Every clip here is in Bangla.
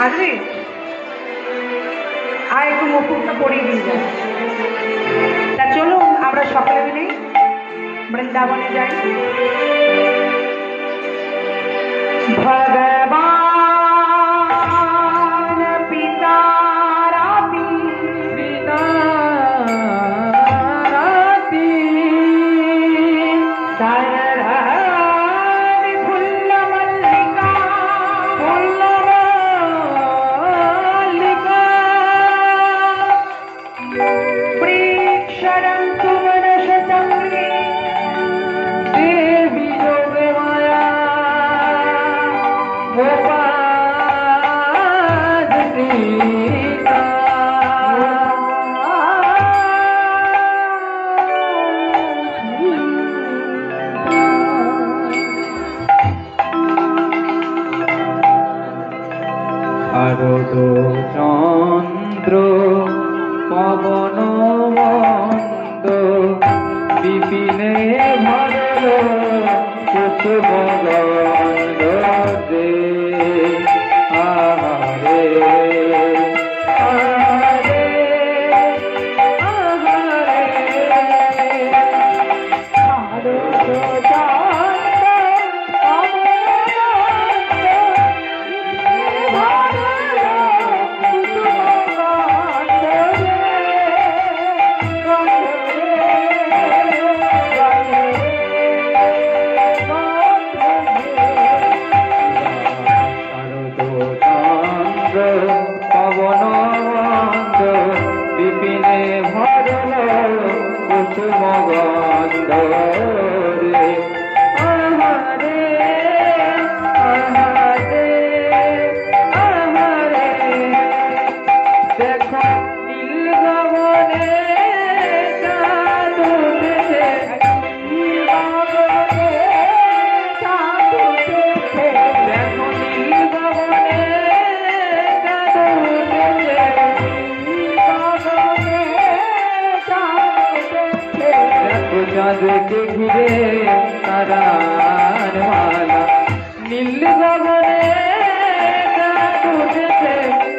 আসবি আর একটু মুখটা পরিয়ে দিয়ে যায়। তা চলুন আমরা সকলে মিলে বৃন্দাবনে যাই। ভগবান পিতা রাতি শারদ চন্দ্র পবন মন্দ বিপিনে ভরল কুসুমগন্ধ দে আহারে আহারে আহারে শারদ বিপিনে ভরল কুসুমগন্ধ রে আহারে আহারে আহারে দেখা নীল গগনে চাঁদ উঠেছে নীল গগনে চাঁদ উঠেছে দেখো নীল গগনে চাঁদ উঠেছে দেখো চাঁদকে ঘিরে তারার মালা নীল গগনে চাঁদ উঠেছে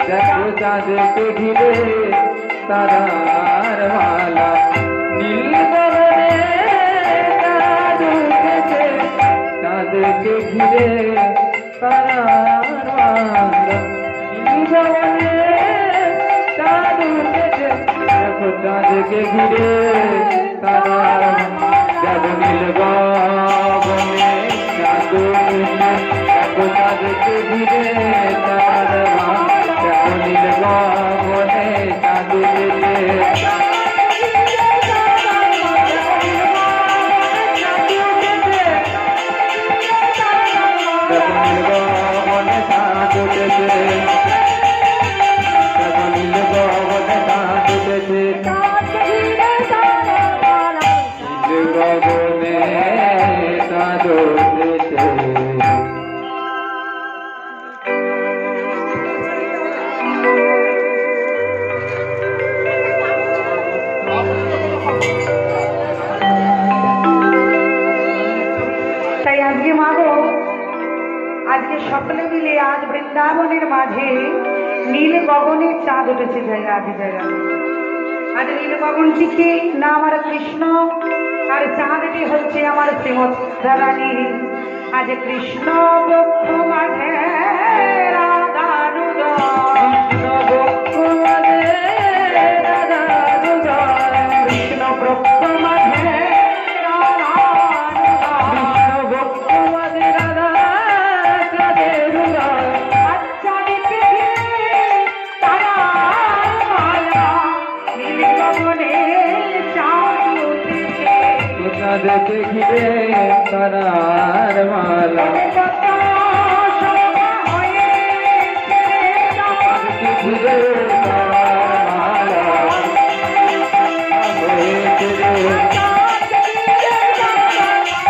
দেখো চাঁদকে ঘিরে তারার মালা নীল গগনে চাঁদ উঠেছে চাঁদকে ঘিরে তারার মালা নীল গগনে চাঁদ উঠেছে দেখো চাঁদকে ঘিরে তারার দেখো নীল গগনে চাঁদ উঠেছে দেখো চাঁদকে ঘিরে তারার মালা দেখো নীল গগনে চাঁদ উঠেছে দেখো নীল গগনে চাঁদ উঠেছে দেখো নীল গগনে চাঁদ উঠেছে নীল গগনে চাঁদ উঠেছে। তাই আজকে মাগো আজকে সকলে মিলে আজ বৃন্দাবনের মাঝে নীল গগনে চাঁদ উঠেছে জায়গা আদি জায়গা। আজ নীল গগনটিকে না আমার কৃষ্ণ আর চাঁদটি হচ্ছে আমার শ্রীমৎ রানী। আজ কৃষ্ণ বক্ষ মাঝে রাধানুদয় কৃষ্ণ বক্ষ মাঝে চাঁদকে ঘিরে তারার মালা ঘিরে তারার মালা হয়েছে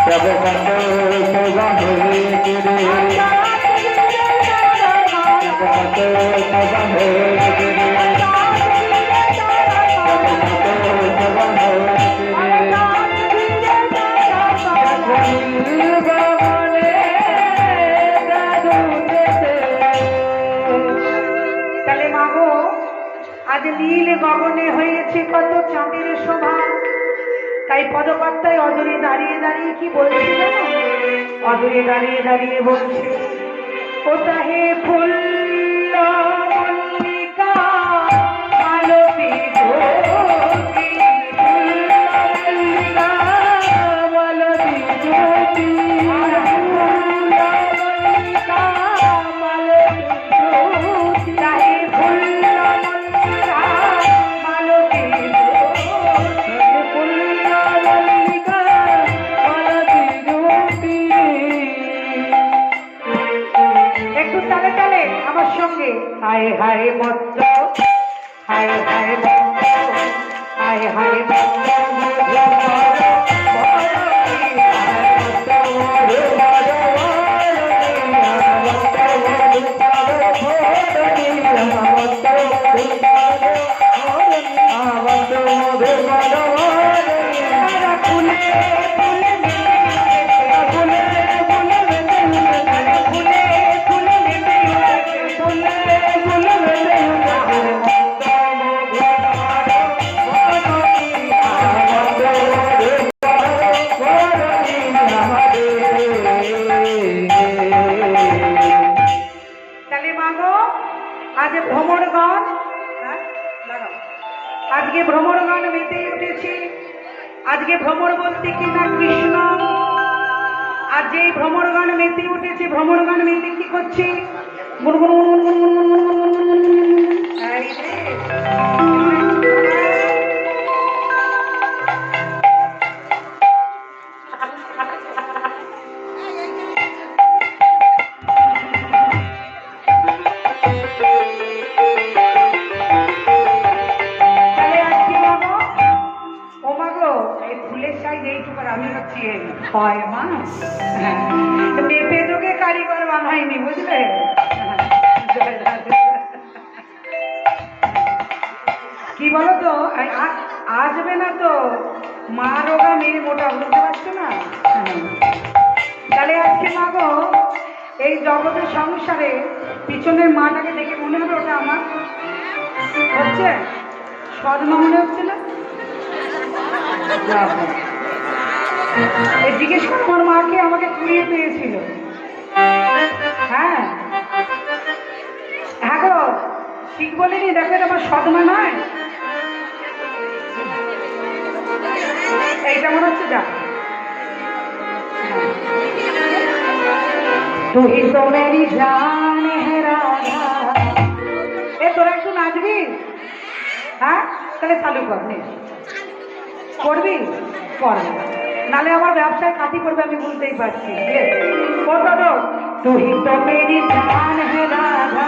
প্রভু কত শোভা হয়েছে রে কত শোভা হয়েছে রে কত শোভা হয়েছে রে নীল গগনে আজ নীল গগনে হয়েছে কত চাঁদের শোভা। তাই পদকর্তায় অদূরে দাঁড়িয়ে দাঁড়িয়ে কি বলছে জানো? অদূরে দাঁড়িয়ে দাঁড়িয়ে বলছে, ও তাহে ফুল মল্লিকা মালতী জ্যোতি, ফুল মল্লিকা মালতী জ্যোতি, মল্লিকা মালতী জ্যোতি, তাহে ফুল মল্লিকা মালতী জ্যোতি, ফুল মল্লিকা মালতী জ্যোতি। একটু তালে তালে আমার সঙ্গে, হায় হায় মত্ত, হায় হায় মত্ত, হায় হায় মত্ত, আজকে ভ্রমণগণ, আজকে ভ্রমণগণ মেতে উঠেছে। আজকে ভ্রমণ বলতে কি না কৃষ্ণ। আর যে ভ্রমণগণ মেতে উঠেছে, ভ্রমণগণ মেতে কি করছে? গুনগুন গুনগুন গুনগুন গুনগুন গুনগুন গুনগুন গুনগুন। এই রে। হয় মা, মেপে তোকে কারিগর বানাইনি, বুঝলে? কি বলো তো, আসবে না তো মা রোগা মেয়ে মোটা, বুঝতে পারছো না? তাহলে আজকে মা গো, এই জগতের সংসারে পিছনের মাটাকে দেখে মনে হবে ওটা আমার হচ্ছে সদমা, মনে হচ্ছে না? এই জিজ্ঞেস করো আমার মাকে, আমাকে কুড়িয়ে পেয়েছিল। হ্যাঁ হ্যাঁ গো, ঠিক বলিনি? দেখো এটা আমার সদমা নয়, এইটা মনে হচ্ছে। যা তুই তো মেরি জান হে রাধা। এ তোরা একটু নাচবি? হ্যাঁ তাহলে চালু কর, নে করবি কর, নালে আমার ব্যবসায় কাটি করবে, আমি বুঝতেই পারছি। তুই তো মেরি জান হে রাধা।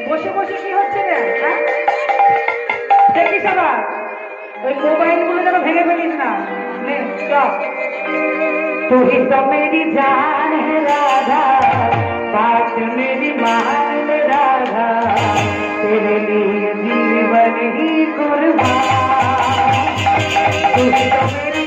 বসে বসে কি হচ্ছে রে? হ্যাঁ দেখিস আবার ওই মোবাইল গুলো যেন ভেঙে ফেলিস না। তুই তো মেরি জান হে রাধা, बात मेरी मान राधा, तेरे लिए जीवन ही कुर्बान। तू ही तो मेरी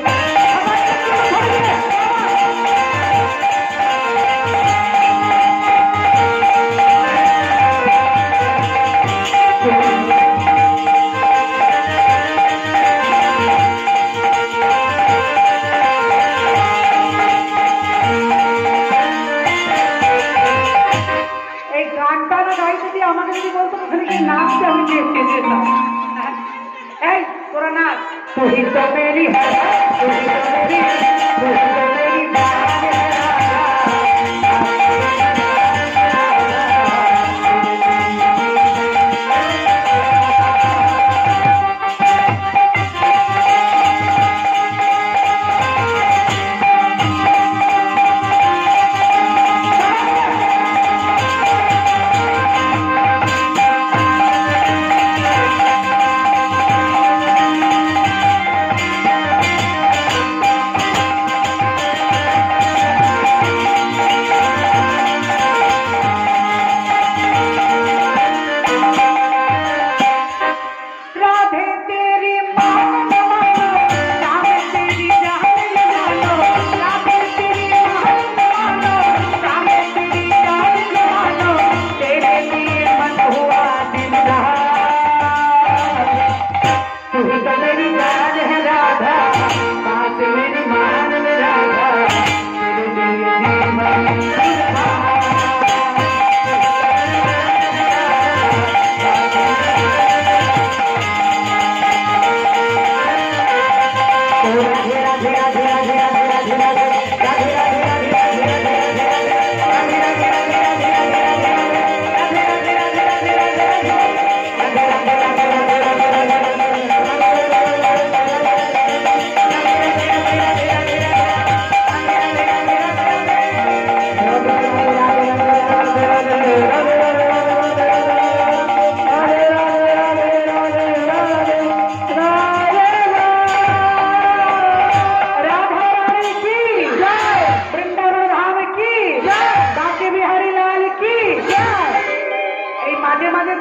আমাকে যদি বলতো ওখানে কি নাচতে, আমি দেখতে যেতাম। এই তোরা নাচ। তুই তো মেরি তুই তো মেরি তুই তো মেরি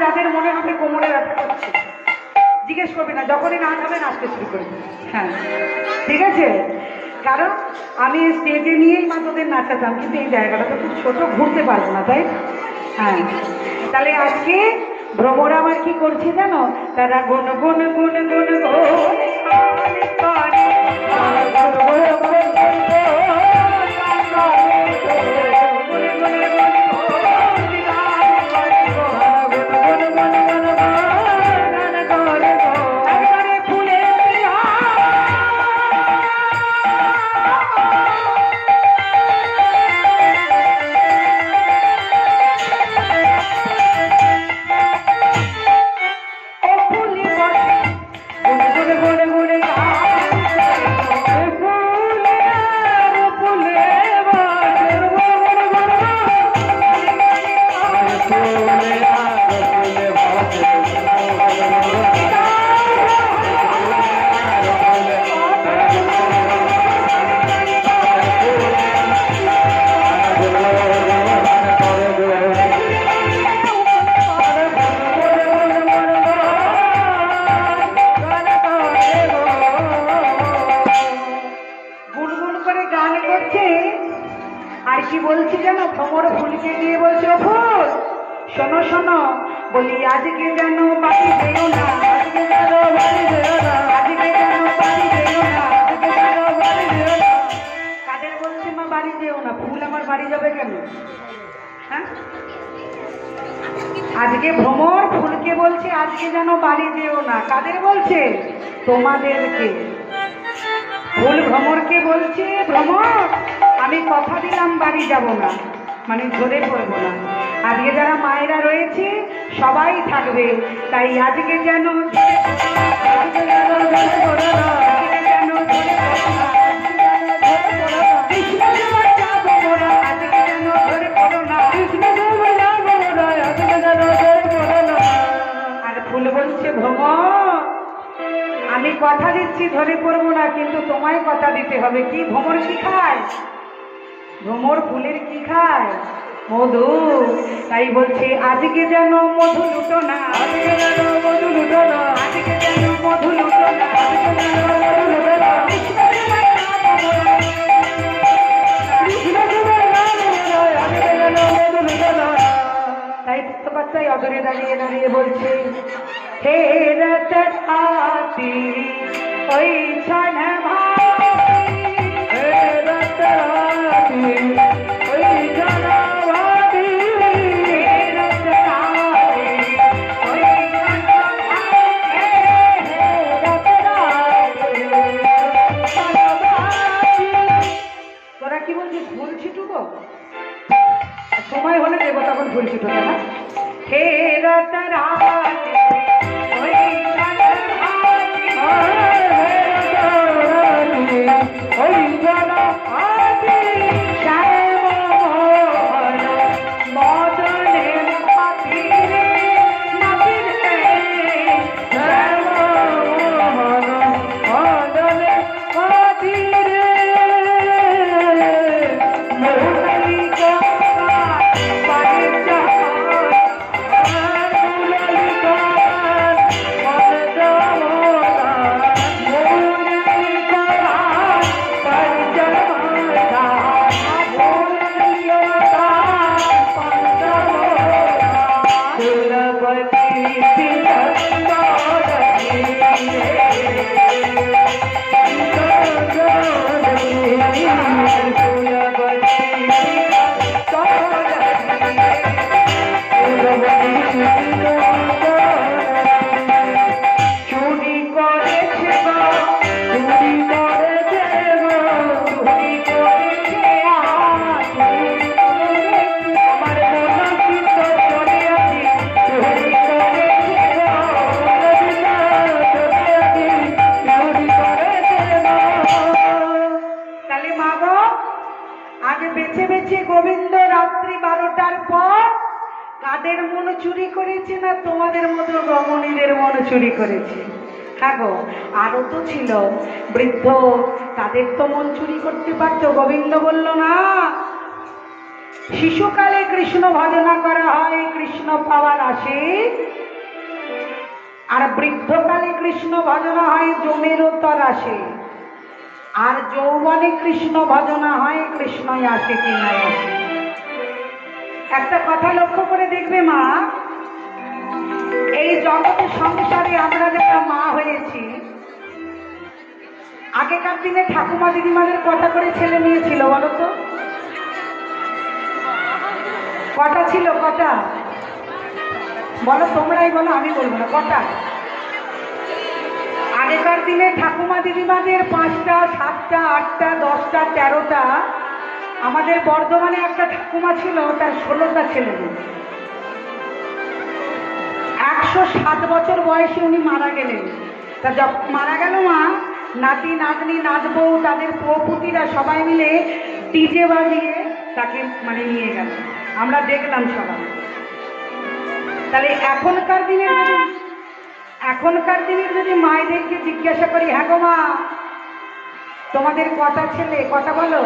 যাদের মনে হবে কোমরে ব্যথা করছে, জিজ্ঞেস করবে না, যখনই নাচ হবে নাচতে শুরু করবে। হ্যাঁ, ঠিক আছে? কারণ আমি স্টেজে নিয়েই মা তোদের নাচাতাম, কিন্তু এই জায়গাটা তো খুব ছোট, ঘুরতে পারবো না, তাই? হ্যাঁ, তাহলে আজকে ভ্রমরা আমার কি করছে জানো? তারা গুন গুন গুন গুন গুন আর কি বলছি জানো? ভ্রমর ফুলকে গিয়ে বলছে, ও ফুল শোনো শোনো, বলি আজকে যেন বাড়ি যেও না, আজকে যেন বাড়ি যেও না, আজকে যেন বাড়ি যেও না, আজকে যেন বাড়ি যেও না। কাদের বলছে মা বাড়ি যেও না? ফুল আমার বাড়ি যাবে কেন? হ্যাঁ, আজকে ভ্রমর ফুলকে বলছে আজকে যেন বাড়ি যেও না। কাদের বলছে? তোমাদেরকে। ফুল ভ্রমরকে বলছে, ভ্রমর আমি কথা দিলাম বাড়ি যাব না, মানে ধরে পড়বো না। আজকে যারা মায়েরা রয়েছে সবাই থাকবে, তাই আজকে যেন আর ফুল বলছে, ভ্রমর আমি কথা দিচ্ছি ধরে পড়বো না, কিন্তু তোমায় কথা দিতে হবে। কি ভ্রমর কি খায়? ভ্রমর ফুলের কি খায়? মধু। তাই বলছে আজকে যেন মধু লুটো না, আজকে যেন মধু লুটো না, আজকে যেন মধু লুটো না, আজকে যেন মধু লুটো না। তাই পুত্রপাত্রাই অদরে দাঁড়িয়ে দাঁড়িয়ে বলছে, হে রত আতি ওই ছন ভাই, হে রত আতি ওই ছন ভাই, হে রত আতি ওই ছন ভাই, হে রত আতি ছন ভাই। তোরা কি বলছিস? ফুল ছিটুবো? সময় হলে দেবো, তখন ফুল ছিটুবে না। হে রত রাতি ওই ছন ভাই, হে রত রাতি ওই ছন ভাই, শ্যাম মোহন মদনে মাতিরে মাতিরে, শ্যাম মোহন মদনে মাতিরে, মুরলী বেছে বেছে গোবিন্দ রাত্রি 12টার পর কাদের মন চুরি করেছে? না তোমাদের মতো রমণীদের মন চুরি করেছে। হ্যাঁ গো, আরো তো ছিল বৃদ্ধ, তাদের তো মন চুরি করতে পারতো। গোবিন্দ বলল না, শিশুকালে কৃষ্ণ ভজনা করা হয় কৃষ্ণ পাওয়ার আসে, আর বৃদ্ধকালে কৃষ্ণ ভজনা হয় জমের তর আসে, আর যৌবনে কৃষ্ণ ভজনা হয় কৃষ্ণই আসে কি নাই আসে। একটা কথা লক্ষ্য করে দেখবে মা, এই জগতে সংসারে আমরা যারা মা হয়েছি, আগেকার দিনে ঠাকুমা দিদিমাদের কটা করে ছেলে মেয়ে ছিল বলো তো? কটা ছিল? কটা বলো, তোমরাই বলো, আমি বলবো না। কটা? আগেকার দিনে ঠাকুমা দিদিমাদের 5টা 7টা 8টা 10টা 13টা। আমাদের বর্ধমানে একটা ঠাকুমা ছিল, তার 16টা ছেলে মেয়ে। 107 বছর বয়সে উনি মারা গেলেন। তা যখন মারা গেল মা, নাতি নাতনি নাতবউ তাদের পুতিরা সবাই মিলে ডিজে বাজিয়ে তাকে মানে নিয়ে গেল, আমরা দেখলাম সবাই। তাহলে এখনকার দিনের যদি মায়েদেরকে জিজ্ঞাসা করি, হ্যাঁ গো মা তোমাদের কটা ছেলে, কটা বলো?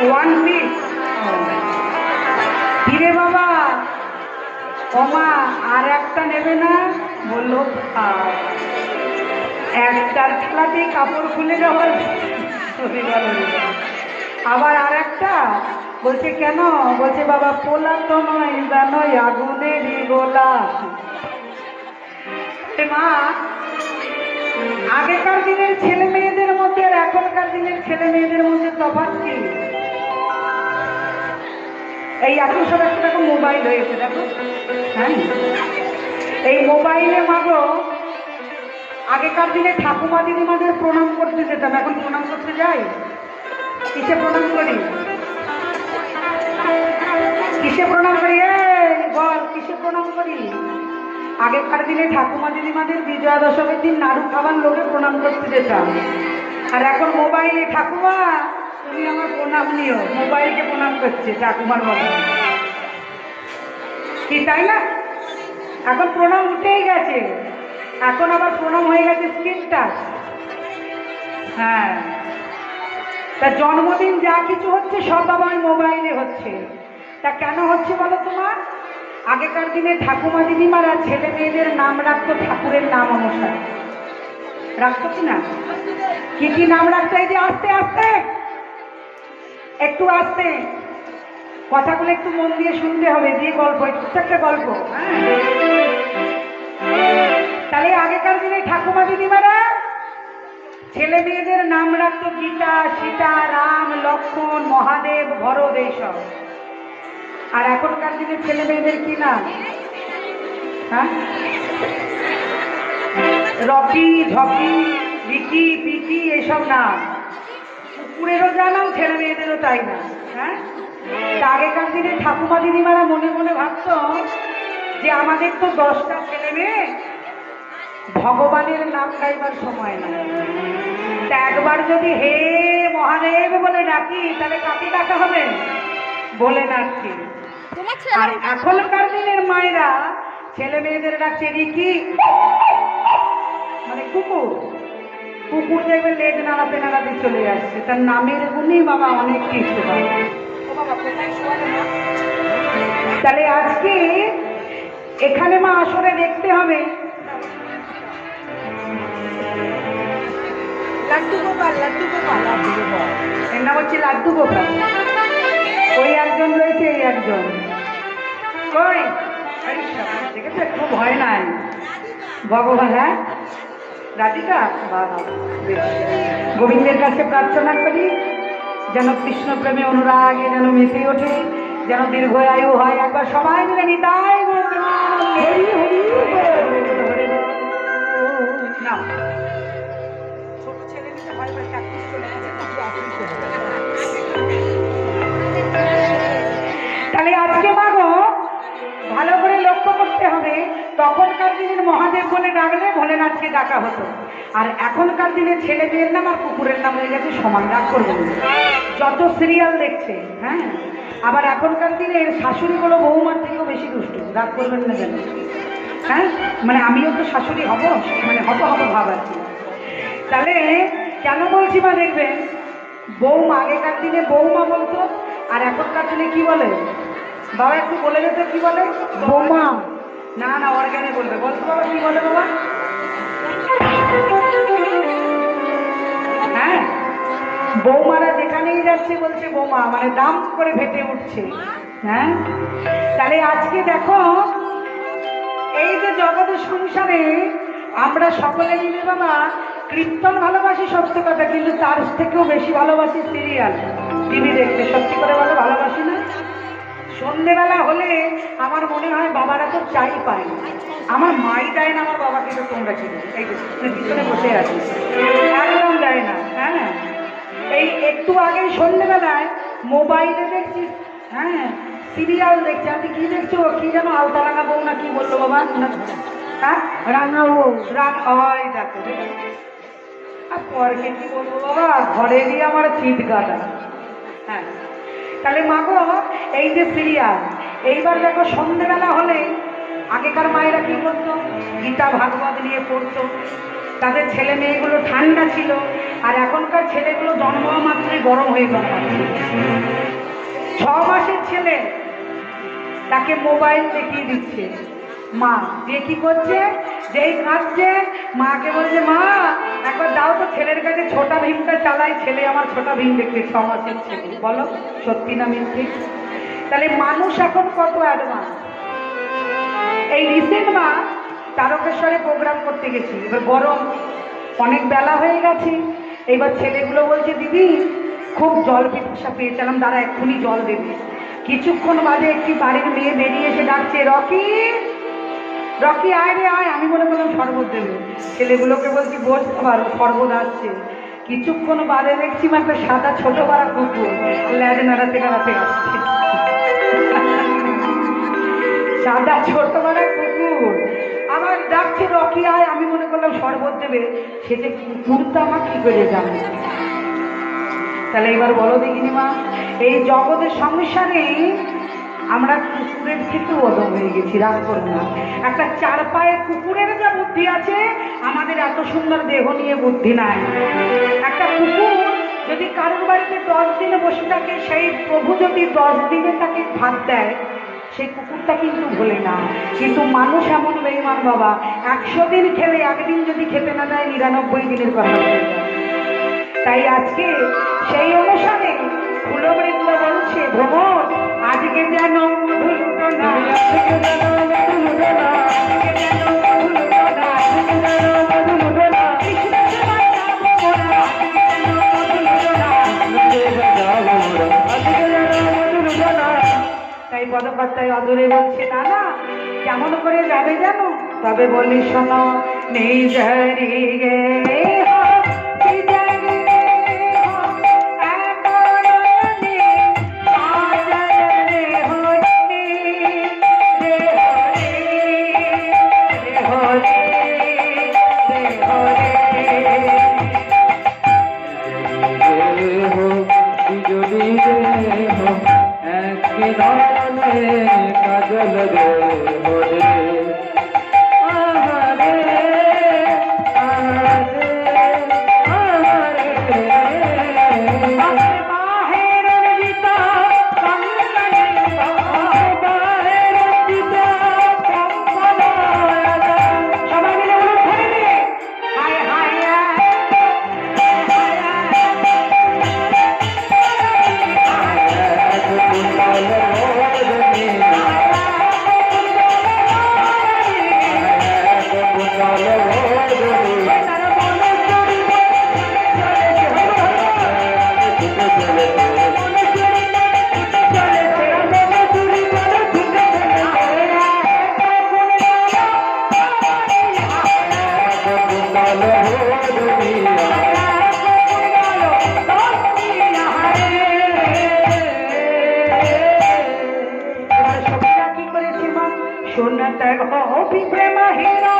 One piece. হিরে বাবা, ওমা আর একটা নেবে না? বললো একটার খেলাতে কাপড় খুলে যাওয়ার। আবার আর একটা বলছে কেন? বলছে বাবা পোলা তো নয় জানো, আগুনেরই গোলা। মা, আগেকার দিনের ছেলে মেয়েদের মধ্যে আর এখনকার দিনের ছেলে মেয়েদের মধ্যে তফাৎ কি? এই এখন সব একটা দেখো মোবাইল হয়েছে, দেখো। হ্যাঁ, এই মোবাইলে মাগো, আগেকার দিনে ঠাকুমা দিদিমাদের প্রণাম করতে যেতাম, এখন প্রণাম করতে যাই? কিসে প্রণাম করি? কিসে প্রণাম করি? বল, কিসে প্রণাম করি? আগেকার দিনে ঠাকুমা দিদিমাদের বিজয়া দশমীর দিন নাড়ু খাবার লোকে প্রণাম করতে যেতাম, আর এখন মোবাইলে ঠাকুমা তুমি আমার প্রণাম নিও, মোবাইলকে প্রণাম করছে ঠাকুমার বলে কি, তাই না? এখন প্রণাম উঠেই গেছে, এখন আবার প্রণাম হয়ে গেছে স্ক্রিন টাচ। হ্যাঁ, তা জন্মদিন যা কিছু হচ্ছে সব আবার মোবাইলে হচ্ছে। তা কেন হচ্ছে বলো তোমার? আগেকার দিনে ঠাকুমা দিদিমারা ছেলে মেয়েদের নাম রাখতো ঠাকুরের নাম অনুসারে, রাখতো কি না? কি কি নাম রাখতো? এই যে আস্তে আস্তে, একটু আস্তে, কথাগুলো একটু মন দিয়ে শুনতে হবে, দিয়ে গল্প, একটা গল্প। তাহলে আগেকার দিনে ঠাকুমা দিদিমারা ছেলে মেয়েদের নাম রাখতো গীতা, সীতা, রাম, লক্ষ্মণ, মহাদেব, ভরত, এইসব। আর এখনকার দিনে ছেলে মেয়েদের কি নাম? হ্যাঁ, রকি, ঝকি, রিকি, পিকি, এইসব নাম। কুকুরেরও যা নাম, ছেলে মেয়েদেরও তাই না। হ্যাঁ, আগেকার দিনে ঠাকুমা দিদিমারা মনে মনে ভাবত যে আমাদের তো 10টা ছেলে মেয়ে, ভগবানের নাম গাইবার সময় না, তা একবার যদি হে মহাদেব বলে ডাকি তাহলে কাকে ডাকা হবে? বলে ডাকছি। আর এখনকার দিনের মায়েরা ছেলে মেয়েদের ডাকছে রিকি, মানে কুকুর। কুকুর দেখবে লেজ নাড়াতে নাড়াতে চলে আসছে, তার নামের গুণই বাবা অনেক কিছু। তাহলে আজকে এখানে মা আসরে দেখতে হবে লাড্ডু গোপাল, লাড্ডু গোপাল, এর নাম হচ্ছে লাড্ডু গোপাল। ওই একজন রয়েছে, এই একজন কই, দেখেছো? একটু ভয় নাই ভগবান। হ্যাঁ, রাধিকা, গোবিন্দের কাছে প্রার্থনা করি যেন কৃষ্ণ প্রেমে অনুরাগে যেন মেতে ওঠে, যেন দীর্ঘায়ু হয়। একবার সবাই মিলে নিতাই না, ছোট ছেলে নিতে ভয় পায়, চাকরি চলে গেছে। তাহলে আজকে মাগো ভালো করে লক্ষ্য করতে হবে, তখনকার দিনের মহাদেব বলে ডাকলে ভোলেনাথকে ডাকা হতো, আর এখনকার দিনের ছেলে মেয়ের নাম আর কুকুরের নাম হয়ে গেছে সমান। রাগ করবে যত সিরিয়াল দেখছে। হ্যাঁ, আবার এখনকার দিনের শাশুড়িগুলো বৌমার থেকেও বেশি দুষ্টু। রাগ করবেন না যেন। হ্যাঁ, মানে আমিও তো শাশুড়ি হব, মানে হব ভাব আর কি। তাহলে কেন বলছি মা দেখবেন, বৌমা আগেকার দিনে বৌমা বলতো, আর এখনকার দিনে কি বলে? বাবা একটু বলে যেত কি বলে? বৌমা। না না, অর্গানে বলবে। বলতো বাবা, কি বলে বাবা? হ্যাঁ, বৌমারা যেখানেই যাচ্ছে বলছে বৌমা, মানে দাম করে ভেটে উঠছে। হ্যাঁ, তাহলে আজকে দেখো, এই যে জগতের সংসারে আমরা সকলে মিলে বাবা কীর্তন ভালোবাসি সত্য কথা, কিন্তু তার থেকেও বেশি ভালোবাসি সিরিয়াল, টিভি দেখতে। সত্যি করে বলো, ভালোবাসি না? সন্ধ্যেবেলা হলে আমার মনে হয় বাবারা তো চাই পায়, আমার মাই দেয় না, আমার বাবাকে তো তোমরা কিনে এই পিছনে বসে আছি, একদম দেয় না। হ্যাঁ, এই একটু আগে সন্ধ্যেবেলায় মোবাইলে দেখছি, হ্যাঁ সিরিয়াল দেখছি। আপনি কি দেখছো? কি যেন আলতারাঙা বউ না কি বললো বাবা? হ্যাঁ, রাঙা বউ। ওই দেখো, আর পরকে কি বলবো বাবা, ঘরেরই আমার চিৎ কাটা। হ্যাঁ, তাহলে মাগো এই যে সিরিয়াল, এইবার দেখো সন্ধ্যেবেলা হলে আগেকার মায়েরা কি করতো? গীতা ভাগবত নিয়ে পড়তো, তাদের ছেলে মেয়েগুলো ঠান্ডা ছিল। আর এখনকার ছেলেগুলো জন্ম মাত্রই গরম হয়ে জন্মাচ্ছে। 6 মাসের ছেলে, তাকে মোবাইল দেখিয়ে দিচ্ছে মা, দিয়ে কি করছে? যেই কাঁদছে, মাকে বলছে মা একবার দাও তো ছেলের কাছে ছোটা ভীমটা চালাই। ছেলে আমার ছোটা ভীম দেখতে, 6 মাসের ছেলে। বলো সত্যি না মিথ্যে? তাহলে মানুষ এখন কত অ্যাডভান্স। এই রিসেন্ট মা তারকেশ্বরে প্রোগ্রাম করতে গেছি, এবার গরম, অনেক বেলা হয়ে গেছে। এইবার ছেলেগুলো বলছে দিদি খুব জল পিপাসা পেয়েছিলাম, দাঁড়া এক্ষুনি জল দেবে। কিছুক্ষণ বাদে একটি বাড়ির মেয়ে বেরিয়ে এসে ডাকছে, রকি রকি আয় রে আয়। আমি মনে করলাম শরবত দেবে। ছেলেগুলোকে বলছি বস আবার শরবত আসছে। কিছুক্ষণ বাদে দেখছি একটা সাদা ছোট পাড়া কুকুর ল্যাজ নাড়াতে নাড়াতে আসছে। সাদা ছোট পাড়া কুকুর আমার ডাকছে রকি আয়। আমি মনে করলাম শরবত দেবে, সে যে কুকুরটা আমার কি করে জানে। তাহলে এবার বলো দেখিনি মা, এই জগতের সংসারে আমরা কুকুরের থেকেও অদম হয়ে গেছি। রাগ করবো না, একটা 4 পায়ের কুকুরের যা বুদ্ধি আছে, আমাদের এত সুন্দর দেহ নিয়ে বুদ্ধি নাই। একটা কুকুর যদি কারোর বাড়িতে 10 দিনে বসে থাকে, সেই প্রভু যদি 10 দিনে তাকে ভাত দেয়, সেই কুকুরটা কিন্তু ভোলে না। কিন্তু মানুষ এমন বেঈমান বাবা, 100 দিন খেলে 1 দিন যদি খেতে না দেয়, 99 দিনের কথা বলে। তাই আজকে সেই অনুসারে ফুলবৃন্দ বলছে, ভ্রমণ আজকে যেন ভুলতো না, আজকে যেন ভুলতো না, আজকে যেন ভুলতো না, আজকে যেন ভুলতো না, কৃষ্ণ সেবায় যাবো মোরা, আজকে যেন ভুলতো না, আজকে যেন ভুলতো না। তাই পদকর্তায় অদূরে বলছে, না না কেমন করে যাবে জানো? তবে বলি শোনো, নেই জারি গে কাজল রে হরে আহারে আহারে আহারে বাহের গীতা সবাই মিলে বলুন, ধরে নিয়ে হায় হায় শোনাতে গোপী প্রেম হীরা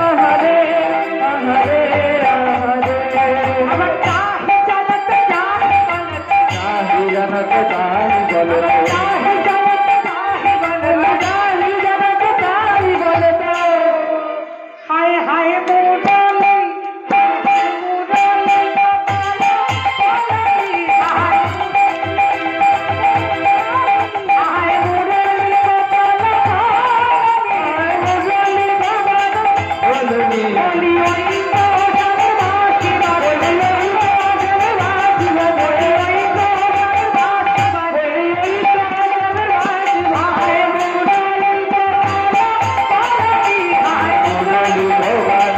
আহারে আহারে আহারে জনক তাই বলে তাহি জনক তাহি বলে তাহি জনক তাই বলে হায় হায় মুরলি মুরলি হায় হায় মুরলি বলনি বলি ওই তো সর্বনাশী বলি ওই তো সর্বনাশী বলি ওই তো সর্বনাশী হায় মুরলি হায় মুরলি ভগবান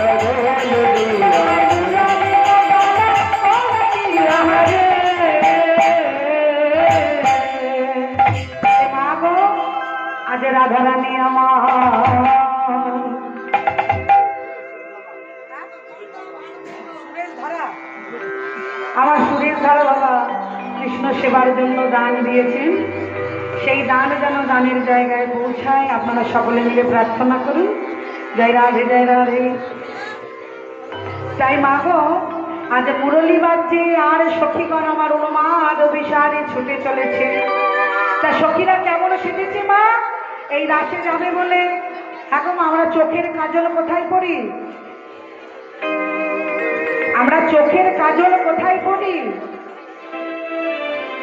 আজ রাধা রানী আমার সুরেশ ধারা বাবা কৃষ্ণ সেবার জন্য দান দিয়েছেন, সেই দান যেন দানের জায়গায় পৌঁছায়। আপনারা সকলে মিলে প্রার্থনা করুন, জয় রাধে জয় রাধে। তাই মা গো, আজ মুরলী বাজছে আর সখীগণ আমার উন্মাদ অভিসারে ছুটে চলেছে। তা সখীরা কেমন সেজেছে মা এই রাসে যাবে বলে? এখন আমরা চোখের কাজল কোথায় পড়ি? আমরা চোখের কাজল কোথায় পড়ি?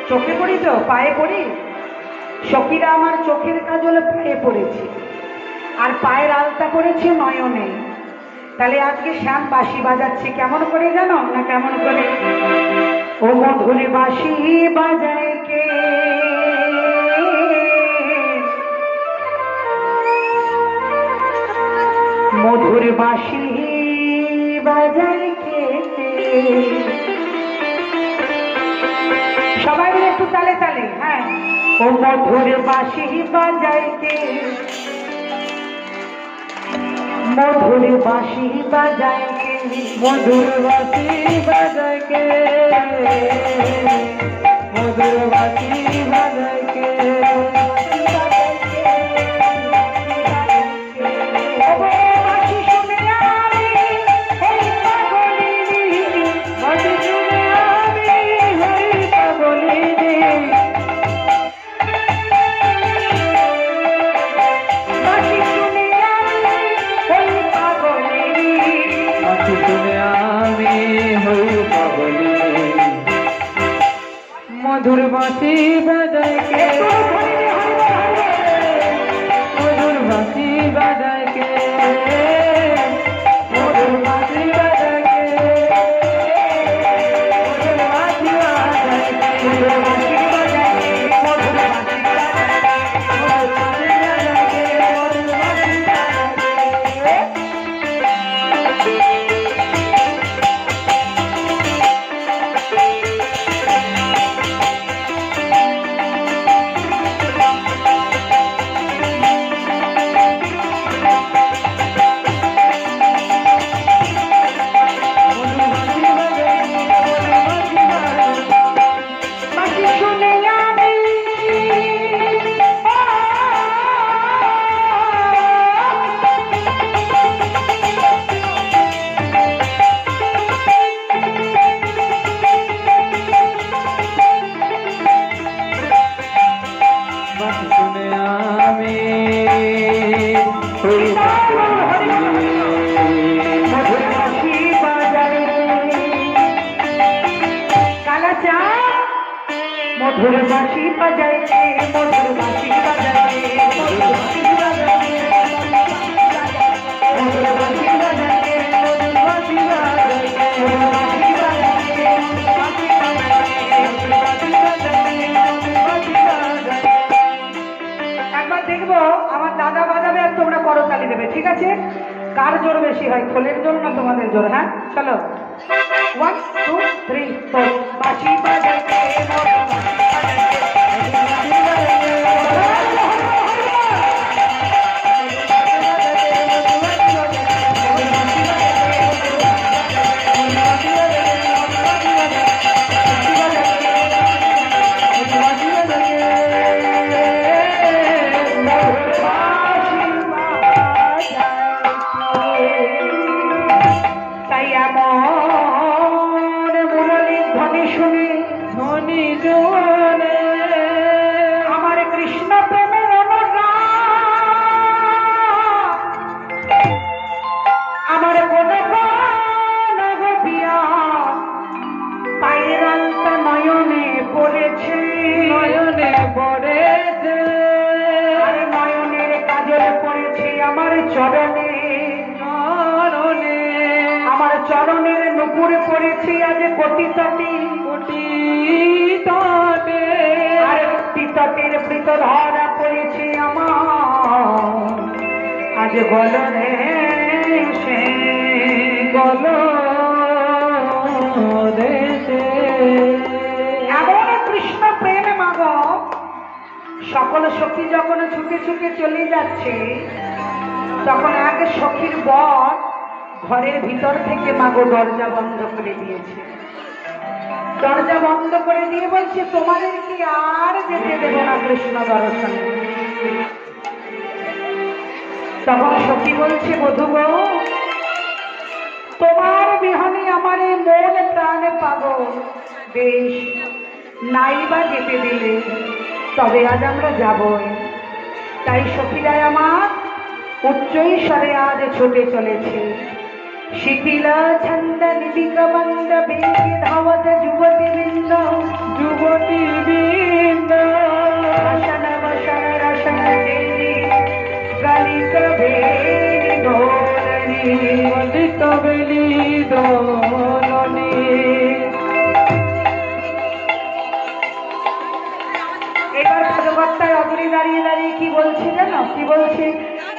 চোখে পড়ি তো, পায়ে পড়ি? সখীরা আমার চোখের কাজল পায়ে পড়েছে আর পায়ের আলতা করেছে নয়নে। তাহলে আজকে শ্যাম বাঁশি বাজাচ্ছে কেমন করে জানো না? কেমন করে? ও মধুর বাঁশি বাজায় কে, মধুর বাঁশি বাজায় কে। সবাই মিলে একটু তালে তালে, হ্যাঁ। ও মধুর বাঁশি বাজায় কে, মধুর বাঁশি বাজায় কে, মধুর বাঁশি বাজায় কে, মধুর বাঁশি বাজায় কে, বাঁশি শুনে আমি এই পাগলিনী, বাঁশি শুনে আমি হই পাগলিনী, বাঁশি শুনে আমি এই পাগলিনী, বাঁশি শুনে আমি হই পাগলিনী, মধুর বাঁশি বাজায় কে, মধুর বাঁশি বাজায় কে, মধুর বাঁশি বাজায় কে, মধুর বাঁশি বাজায় কে, মধুর বাঁশি বাজায় কে, মধুর বাঁশি বাজায় কে, মধুর বাঁশি বাজায় কে, মধুর বাঁশি বাজায় কে। বাঁশি শুনে আমি বাঁশি শুনে আমি হই পাগলিনী, মধুর বাঁশি বাজায় কালাচা, মধুর বাঁশি বাজায় কে, মধুর বাঁশি বাজায় কে, মধুর বাঁশি বাজায় কে, মধুর বাঁশি বাজায় কে, মধুর বাঁশি বাজায় কে, মধুর বাঁশি বাজায় কে, বাঁশি বাজায় কে, মধুর বাঁশি বাজায় কে, মধুর বাঁশি বাজায় কে। একবার দেখবো আমার দাদা বাজাবে আর তোমরা করতালি দেবে, ঠিক আছে? কার জোর বেশি হয়, খোলের জোর না তোমাদের জোর? হ্যাঁ চলো, 1 2 3 4 বাঁশি বাজায় কে, মধুর বাঁশি বাজায় কে, মধুর বাঁশি বাজায় কে, তাই এমন মুরলীর ধ্বনি শুনে ধনী জোয়ানে প্রেমের অনুরাগ আমার কোনো নগপিয়া পায়ের আলতা নয়নে পড়েছে নয়নে পড়েছে আর নয়নের কাজল পড়েছে আমার চরণে চরণে আমার চরণের নুপুরে পড়েছে আজ কোটি তটে কোটি তটে আর তটের প্রীত ধরা পড়েছে আমার আজ গলনে সে গল দেশে এমন কৃষ্ণ প্রেম মাগ সকল সখী যখন ছুটে ছুটে চলে যাচ্ছে তখন এক সখীর বর ঘরের ভিতর থেকে মাগো দরজা বন্ধ করে দিয়েছে দরজা বন্ধ করে দিয়ে বলছে তোমাদের কি আর যেতে দেব না কৃষ্ণ দর্শনে তখন সখী বলছে বধূ গো তোমার বিহনে আমার এই মন প্রাণে পাগল বেশ নাইবা যেতে দিলে তবে আজ আমরা যাবই তাই সখীরাই আমার উচ্চই স্বরে আজ ছুটে চলেছে শিথিলা ছন্দ নিদিক মন্দ বেগে ধাবত যুবতী বৃন্দ যুবতী বৃন্দ রসন বসন রসন দেরি গলিত বেনি ধোরণী ললিত বেলি দোলনে এবার ভগবত্তার অদূরে দাঁড়িয়ে দাঁড়িয়ে কি বলছে জানো কি বলছে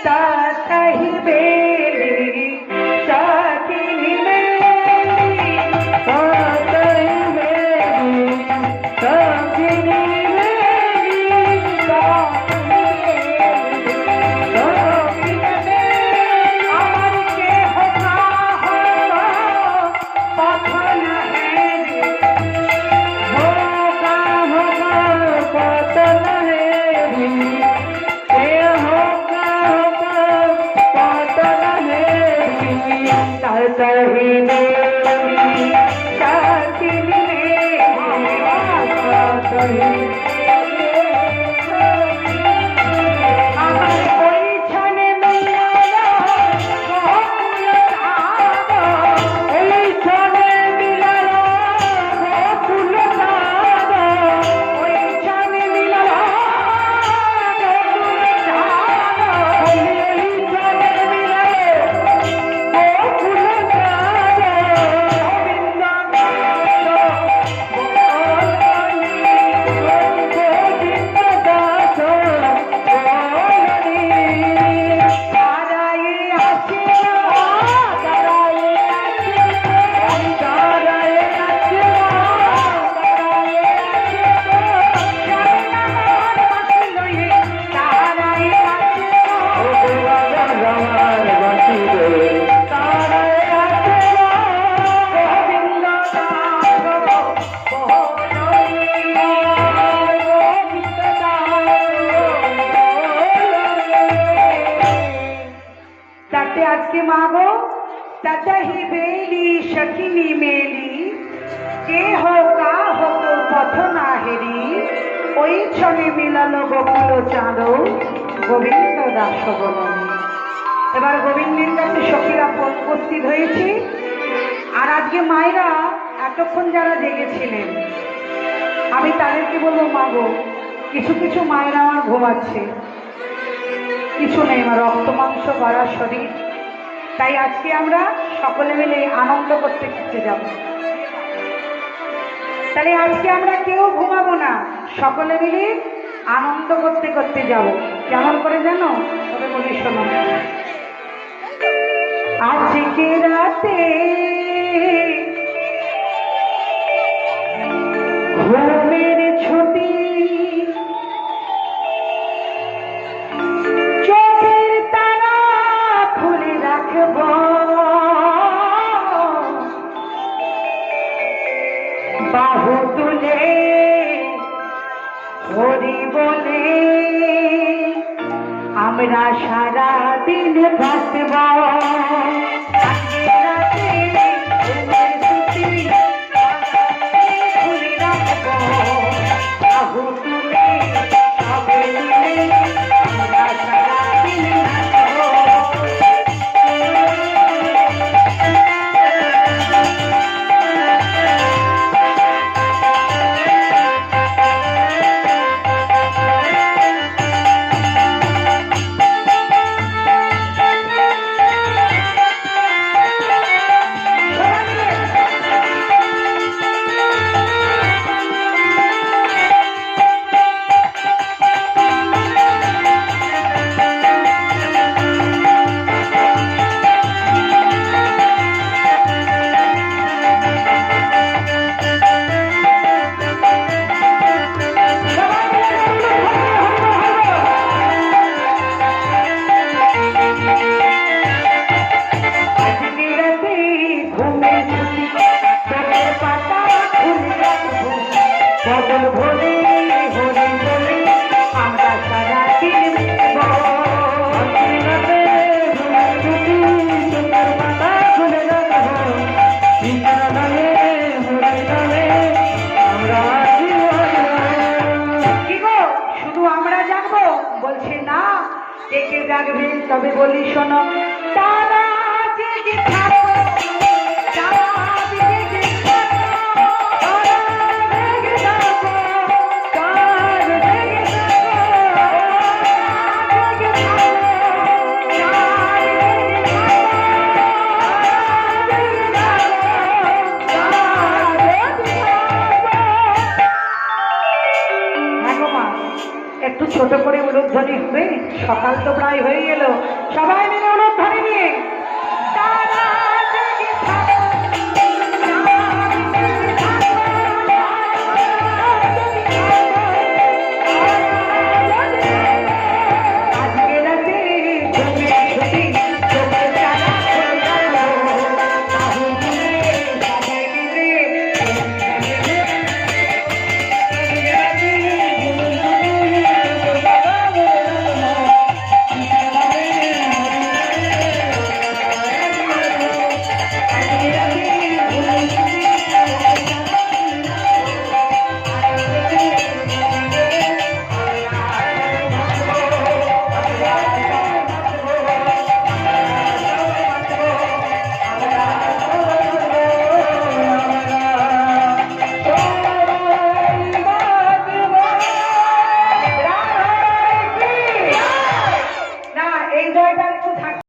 তাহি বেলি সাকিনি বেলি তাই বেলি সাকিনি বেলি আমার কে হোকা হো পথ না হে होगा होगा पतन है भी ये होगा होगा पतन है भी तही बेली साकिनी बेली আমার ওই ছানে মিলালো গোকুল চাঁদ এই ছনে মিলালো গোকুল চাঁদ ওই ছানে মিলালো গোকুল চাঁদ এই ছনে মিলালো গোকুল চাঁদ গোবিন্দ দাস গোবিন্দ দাস বলনি তারাই আসিল তারাই আসিল তারাই নাচিল তারাই আসিল শ্যামনার বাসি লইলে তারাই আসিল আমার বাঁচিবে তারাই নাচিল গোবিন্দ দাস বলনি গোবিন্দ তাতে আজকে মাগো তাতাহি বেলি সখিনী মেলি কে হোকা হোক পথ না হেরি ওই ছনে মিলালো গোকুল চাঁদ গোবিন্দ দাস বলনি এবার গোবিন্দের কাছে সখীরা উপস্থিত হয়েছে আর আজকে মায়েরা এতক্ষণ যারা জেগেছিলেন আমি তাদেরকে বলবো মাগো কিছু কিছু মায়েরা আমার ঘুমাচ্ছে কিছু নেই মা রক্ত মাংস গড়া শরীর তাই আজকে আমরা সকলে মিলে আনন্দ করতে করতে যাব তাহলে আজকে আমরা কেউ ঘুমাবো না সকলে মিলে আনন্দ করতে করতে যাব কেমন করে জানো তবে বলি শোনো আজকে রাতে ঘুমের ছুটি চোখের তারা খুলে রাখব বাহু তুলে হরি বলে আমরা সারা দিন বাঁচব আজকে রাতে ঘুমের ছুটি খুলে রাখব বাহু তুলে সবে মিলে বদল ভরে হরি বলে আমরা সারা দিন আশীর্বাদে ভুলি চোখের পাতা খুলে রাখবো কৃষ্ণ নামে হরি নামে আমরা জীবন কি গো শুধু আমরা জানবো বলছে না কে কে জাগবে তবে বলি শোনো তারা জেগে থাকো তারা জেগে থাকো তারা জেগে থাকো তারা জেগে থাকো তারা জেগে থাকো একটু ছোট করে উলুধ্বনি হবে সকাল তো প্রায় হয়ে গেল সবাই মিলে উলুধ্বনি নিয়ে